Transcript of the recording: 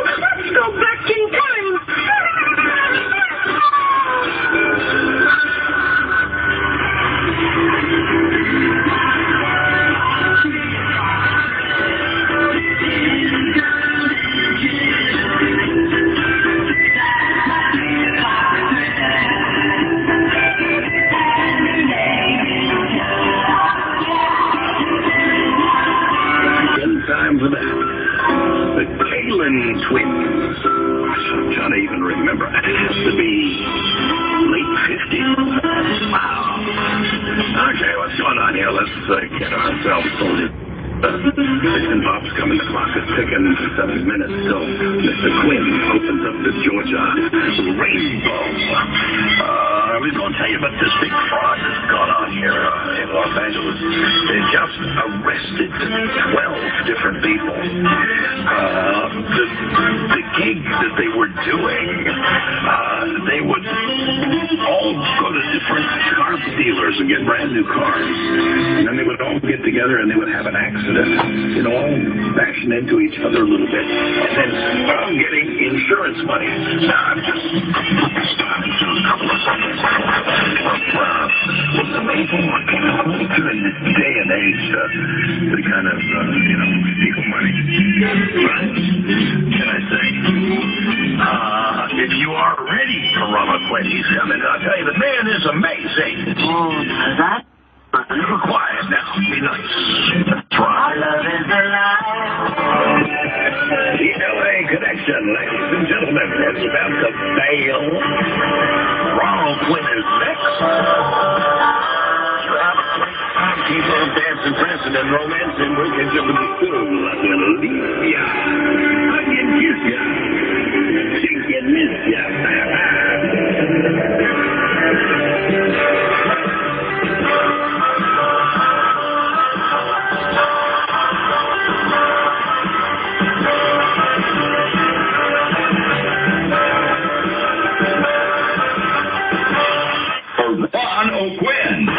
Let's go back in time. Time for that. The twins. I'm trying to even remember. It has to be late 50s. Wow. Okay, what's going on here? Let's get ourselves sorted. Mr. Bob's coming. The clock is ticking for 7 minutes till Mr. Quinn opens up the Georgia Rainbow. I was going to tell you about this big fraud that's gone on here in Los Angeles. They just arrested 12 different people. The gig that they were doing, they would all go to different car dealers and get brand new cars. And then they would all get together and they would have an accident, all bashing into each other a little bit. And then getting insurance money. I'm just starting to a couple of seconds. What's amazing in this day and age to kind of, steal money. Right? Can I say? If you are ready for Rama Quinn, he's coming. I'll tell you, the man is amazing. Oh, that? You're quiet now. Be nice. That's right. Love is alive. The LA Connection, ladies and gentlemen, is about to fail. Ronald Quinn is next. You have a great time. Keep on dancing, prancing, and romancing. We'll catch up with you soon. I will leave ya. I can kiss ya. She can miss ya. Ron O'Quinn.